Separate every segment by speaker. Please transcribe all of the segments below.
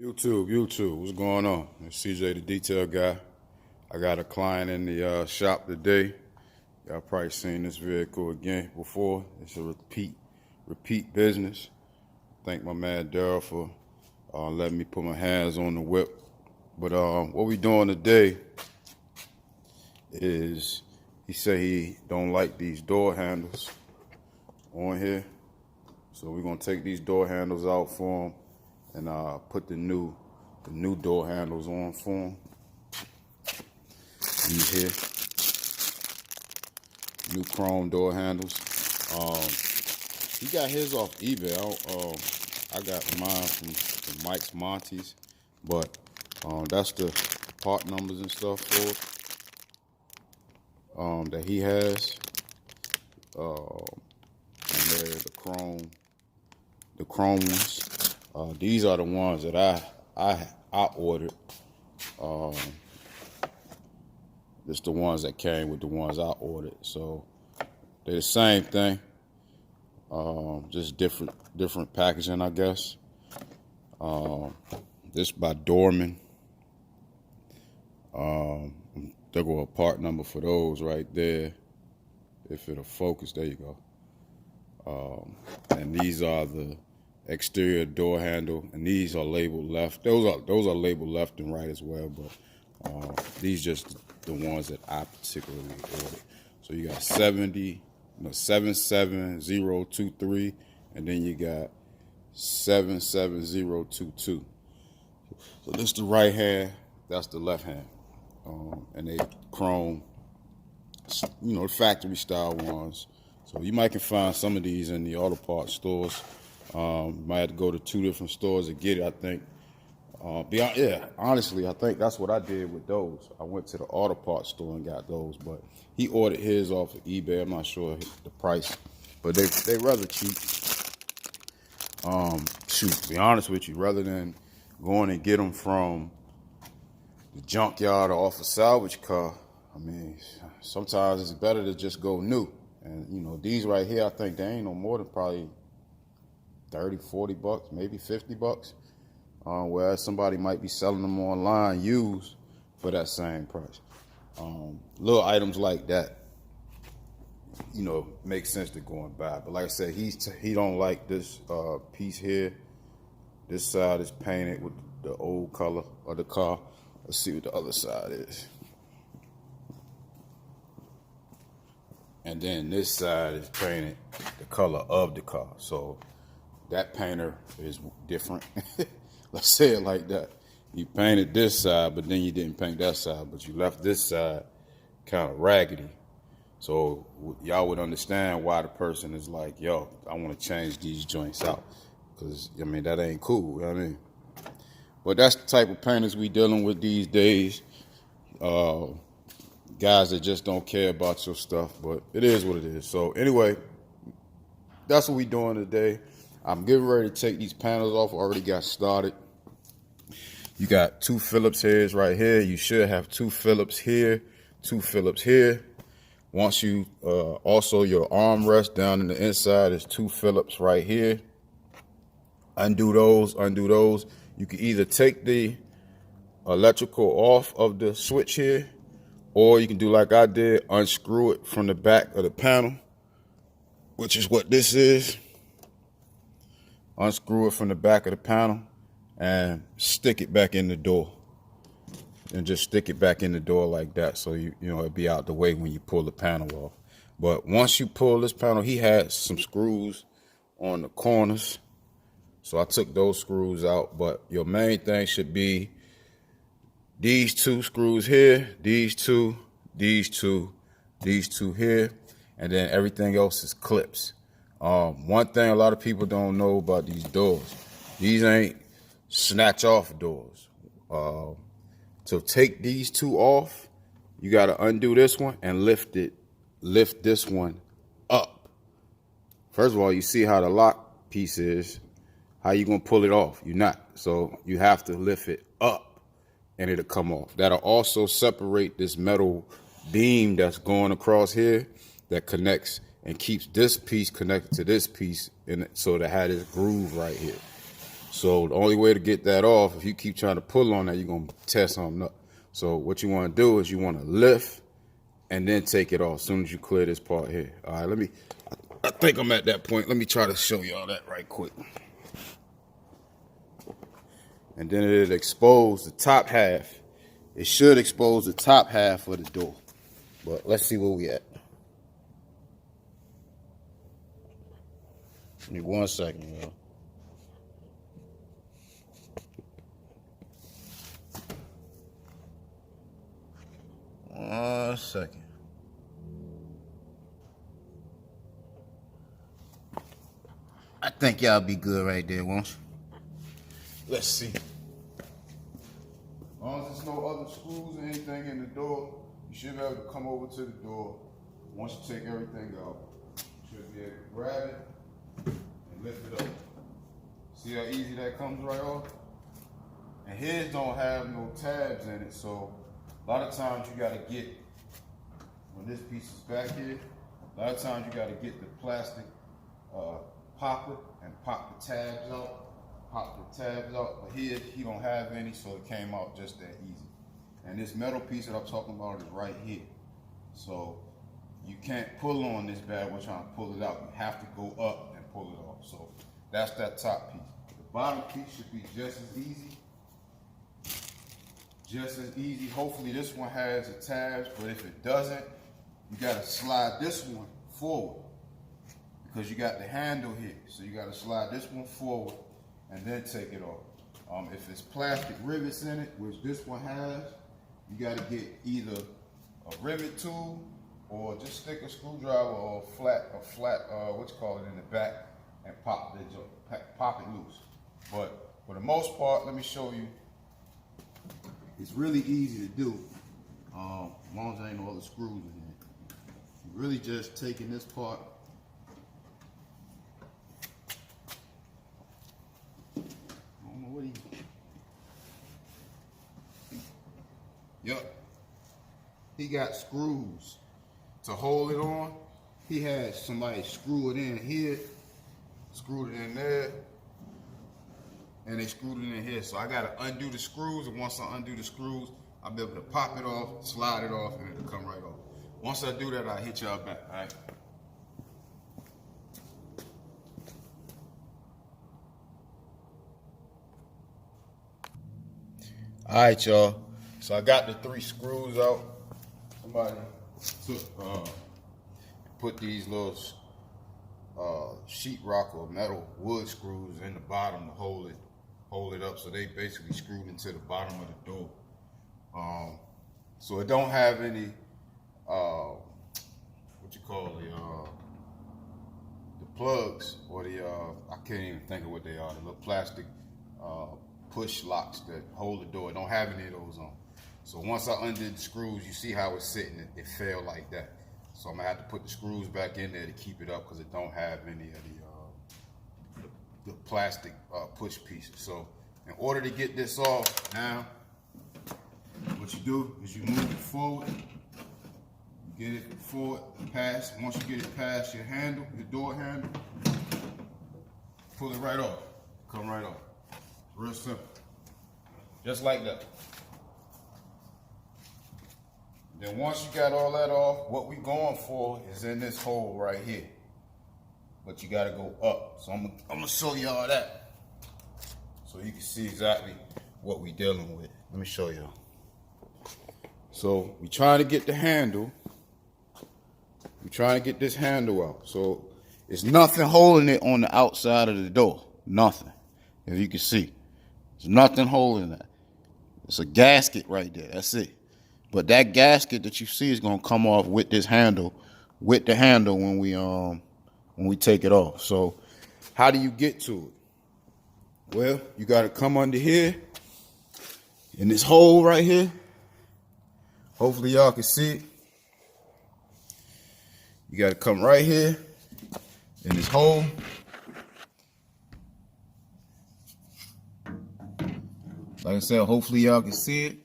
Speaker 1: YouTube, what's going on? It's CJ, the detail guy. I got a client in the shop today. Y'all probably seen this vehicle again before. It's a repeat business. Thank my man Daryl for letting me put my hands on the whip. But what we doing today is he said he don't like these door handles on here. So we're gonna take these door handles out for him and put the new door handles on for him. These here, new chrome door handles. He got his off eBay. I got mine from Mike's Monty's, but that's the part numbers and stuff for it that he has. And they're the chrome ones. These are the ones that I ordered. It's the ones that came with the ones I ordered. So they're the same thing, just different packaging, I guess. This by Dorman. There go a part number for those right there. If it'll focus, there you go. And these are the exterior door handle, and these are labeled left. Those are labeled left and right as well, but these just the ones that I particularly ordered. So you got 77023, and then you got 77022. So this is the right hand, that's the left hand, and they chrome, the factory style ones. So you might can find some of these in the auto parts stores. Might have to go to 2 different stores to get it, I think. Honestly, I think that's what I did with those. I went to the auto parts store and got those, but he ordered his off of eBay. I'm not sure the price, but they rather cheap. To be honest with you, rather than going and get them from the junkyard or off a salvage car, I mean, sometimes it's better to just go new. And these right here, I think they ain't no more than probably 30, 40 bucks, maybe 50 bucks. Whereas somebody might be selling them online used for that same price. Little items like that, make sense to go and buy. But like I said, he don't like this piece here. This side is painted with the old color of the car. Let's see what the other side is. And then this side is painted the color of the car. So that painter is different. Let's say it like that. You painted this side, but then you didn't paint that side, but you left this side kind of raggedy. So y'all would understand why the person is like, yo, I want to change these joints out. Because, that ain't cool, you know what I mean? But that's the type of painters we dealing with these days. Guys that just don't care about your stuff, but it is what it is. So anyway, that's what we doing today. I'm getting ready to take these panels off. Already got started. You got 2 Phillips heads right here. You should have 2 Phillips here, 2 Phillips here. Once you, also your armrest down in the inside is 2 Phillips right here. Undo those. You can either take the electrical off of the switch here, or you can do like I did, unscrew it from the back of the panel, which is what this is. Unscrew it from the back of the panel and stick it back in the door. And just stick it back in the door like that, so it'll be out the way when you pull the panel off. But once you pull this panel, he had some screws on the corners, so I took those screws out. But your main thing should be these 2 screws here, these two here, and then everything else is clips. One thing a lot of people don't know about these doors, these ain't snatch off doors. To take these 2 off, you got to undo this one and lift this one up. First of all, you see how the lock piece is. How you gonna pull it off? You're not. So you have to lift it up and it'll come off. That'll also separate this metal beam that's going across here that connects and keeps this piece connected to this piece, and so to have this groove right here. So the only way to get that off, if you keep trying to pull on that, you're going to tear something up. So what you want to do is you want to lift and then take it off as soon as you clear this part here. All right, I think I'm at that point. Let me try to show y'all that right quick. And then it'll expose the top half. It should expose the top half of the door. But let's see where we at. Give me 1 second, y'all. One second. I think y'all be good right there, won't you? Let's see. As long as there's no other screws or anything in the door, you should be able to come over to the door. Once you take everything out, you should be able to grab it and lift it up. See how easy that comes right off? And his don't have no tabs in it, so a lot of times you gotta get, when this piece is back here, a lot of times you gotta get the plastic popper and pop the tabs out. But here he don't have any, so it came out just that easy. And this metal piece that I'm talking about is right here. So you can't pull on this bad when trying to pull it out. You have to go up and pull it off. So that's that top piece. The bottom piece should be just as easy. Just as easy. Hopefully this one has the tabs, but if it doesn't, you gotta slide this one forward because you got the handle here. So you gotta slide this one forward and then take it off. If it's plastic rivets in it, which this one has, you gotta get either a rivet tool or just stick a screwdriver or a flat, what you call it, in the back and pop it loose. But for the most part, let me show you. It's really easy to do, as long as there ain't no other screws in it. You're really just taking this part. Yep. He got screws to hold it on. He had somebody screw it in here, screwed it in there, and they screwed it in here. So I gotta undo the screws, and once I undo the screws, I'll be able to pop it off, slide it off, and it'll come right off. Once I do that, I'll hit y'all back, all right? All right, y'all. So I got the 3 screws out. Somebody took, put these little sheetrock or metal wood screws in the bottom to hold it up. So they basically screwed into the bottom of the door. So it don't have any what you call the plugs or the I can't even think of what they are. The little plastic push locks that hold the door. It don't have any of those on. So once I undid the screws, you see how it's sitting. It fell like that. So I'm gonna have to put the screws back in there to keep it up because it don't have any of the plastic push pieces. So in order to get this off now, what you do is you move it forward. You get it forward, past. Once you get it past your handle, your door handle, pull it right off. Come right off. Real simple. Just like that. Then once you got all that off, what we going for is in this hole right here. But you gotta go up. So I'm gonna show y'all that so you can see exactly what we dealing with. Let me show y'all. So we trying to get the handle. We trying to get this handle out. So it's nothing holding it on the outside of the door. Nothing. If you can see. There's nothing holding that. It's a gasket right there. That's it. But that gasket that you see is gonna come off with this handle, with the handle when we take it off. So how do you get to it? Well, you gotta come under here in this hole right here. Hopefully y'all can see it. You gotta come right here in this hole. Like I said, hopefully y'all can see it.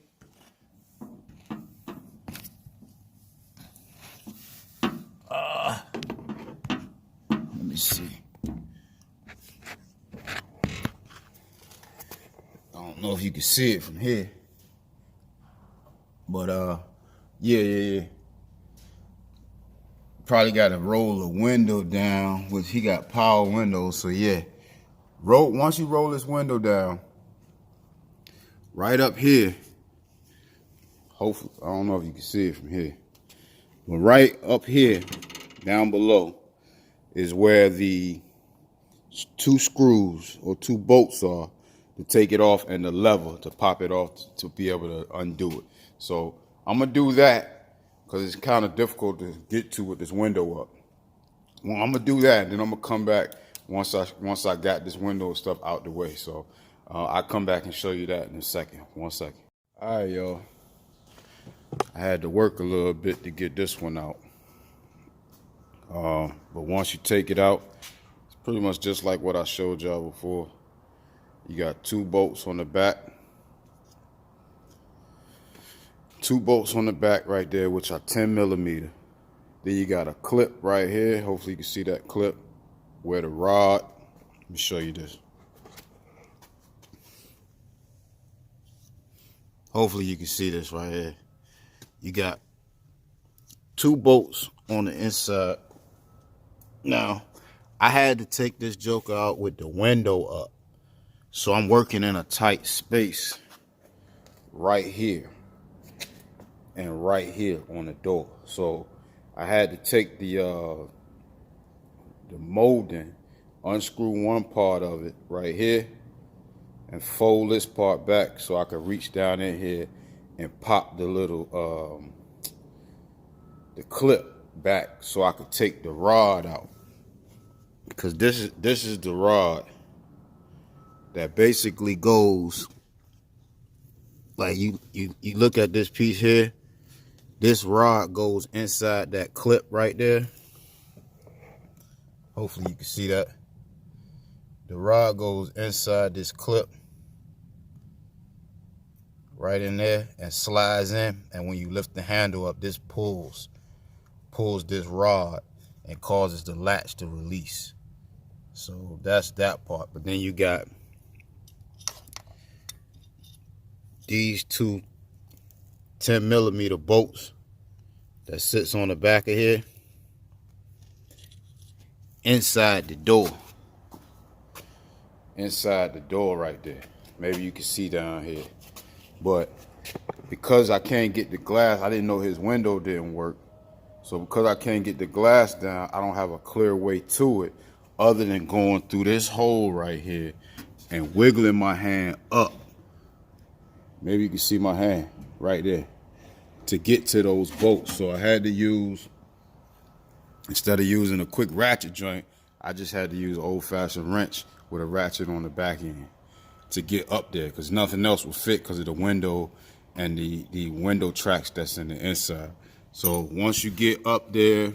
Speaker 1: Let me see. can see it from here. But yeah. Probably got to roll the window down, which he got power windows. So yeah, once you roll this window down, right up here. Hopefully, I don't know if you can see it from here, but right up here, down below, is where the 2 screws or 2 bolts are to take it off, and the lever to pop it off to be able to undo it. So I'm gonna do that because it's kind of difficult to get to with this window up. Well, I'm gonna do that, and then I'm gonna come back once I got this window stuff out the way. So I'll come back and show you that in a second. 1 second. All right, y'all. I had to work a little bit to get this one out. But once you take it out, it's pretty much just like what I showed y'all before. You got 2 bolts on the back. 2 bolts on the back right there, which are 10 millimeter. Then you got a clip right here. Hopefully you can see that clip where the rod. Let me show you this. Hopefully you can see this right here. You got 2 bolts on the inside. Now, I had to take this joker out with the window up. So I'm working in a tight space right here and right here on the door. So I had to take the molding, unscrew one part of it right here, and fold this part back so I could reach down in here and pop the little the clip back so I could take the rod out. Because this is the rod that basically goes, like you look at this piece here, this rod goes inside that clip right there. Hopefully you can see that. The rod goes inside this clip right in there and slides in, and when you lift the handle up, this pulls this rod and causes the latch to release. So that's that part. But then you got these 2 10 millimeter bolts that sits on the back of here inside the door. Inside the door right there. Maybe you can see down here. But because I can't get the glass, I didn't know his window didn't work. So because I can't get the glass down, I don't have a clear way to it other than going through this hole right here and wiggling my hand up. Maybe you can see my hand right there to get to those bolts. So I had to use, instead of using a quick ratchet joint, I just had to use an old-fashioned wrench with a ratchet on the back end to get up there, because nothing else will fit because of the window and the window tracks that's in the inside. So once you get up there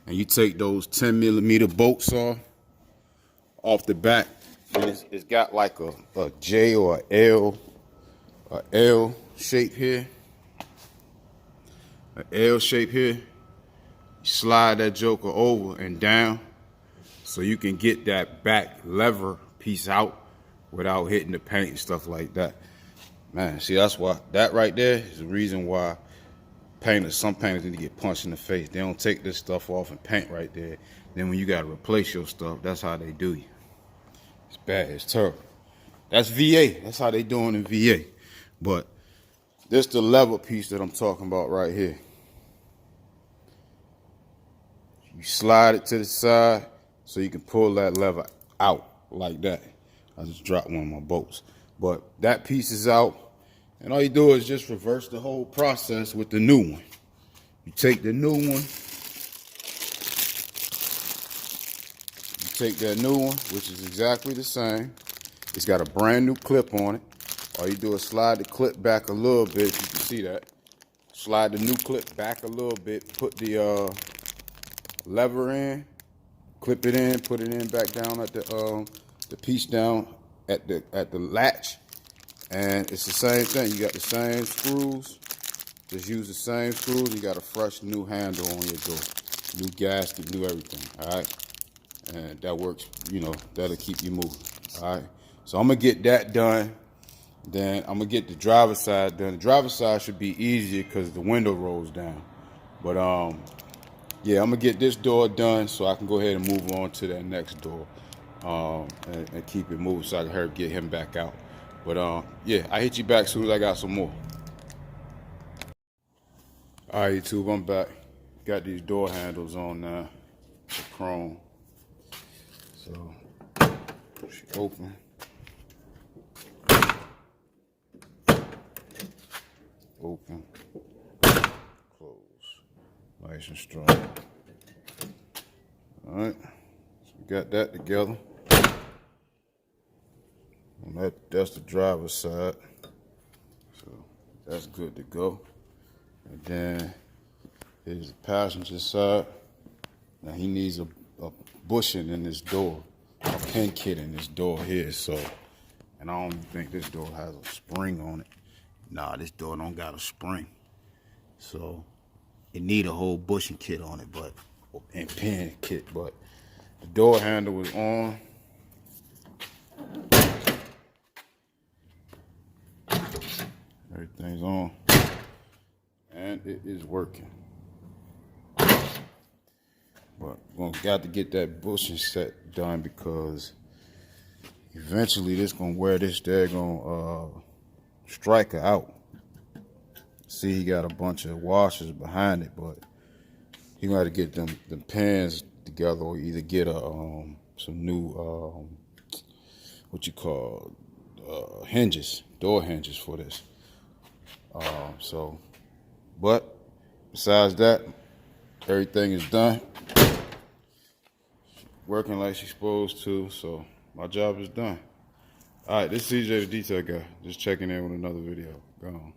Speaker 1: and you take those 10 millimeter bolts off the back, and it's got like a J or a L shape here. An L shape here. You slide that joker over and down so you can get that back lever piece out without hitting the paint and stuff like that. Man, see, that's why that right there is the reason why some painters need to get punched in the face. They don't take this stuff off and paint right there. Then when you gotta replace your stuff, that's how they do you. It's bad, it's terrible. That's VA, that's how they doing in VA. But this the lever piece that I'm talking about right here. You slide it to the side so you can pull that lever out like that. I just dropped one of my bolts. But that piece is out, and all you do is just reverse the whole process with the new one. You take the new one, you take that new one, which is exactly the same. It's got a brand new clip on it. All you do is slide the clip back a little bit. You can see that. Slide the new clip back a little bit. Put the lever in. Clip it in. Put it in back down at the piece down at the latch. And it's the same thing. You got the same screws. Just use the same screws. You got a fresh new handle on your door. New gasket, new everything. All right. And that works. You know, that'll keep you moving. All right. So I'm gonna get that done. Then I'm gonna get the driver's side done. The driver's side should be easier because the window rolls down. But yeah, I'm gonna get this door done so I can go ahead and move on to that next door, and keep it moving so I can get him back out. But yeah, I hit you back as soon as I got some more. All right, YouTube, I'm back. Got these door handles on now, the chrome. So she open. Open, close, nice and strong. All right, so we got that together. And that's the driver's side, so that's good to go. And then here's the passenger side. Now he needs a bushing in this door, a pin kit in this door here. So, and I don't think this door has a spring on it. Nah, this door don't got a spring. So it need a whole bushing kit on it, and pin kit. But the door handle was on. Everything's on, and it is working. But we're gonna got to get that bushing set done because eventually this gonna wear this daggone striker out. See, he got a bunch of washers behind it, but he gonna have to get them pins together, or either get some new what you call hinges, door hinges for this. So, but besides that, everything is done. Working like she's supposed to, so my job is done. All right, this is CJ the Detail Guy, just checking in with another video. Go on.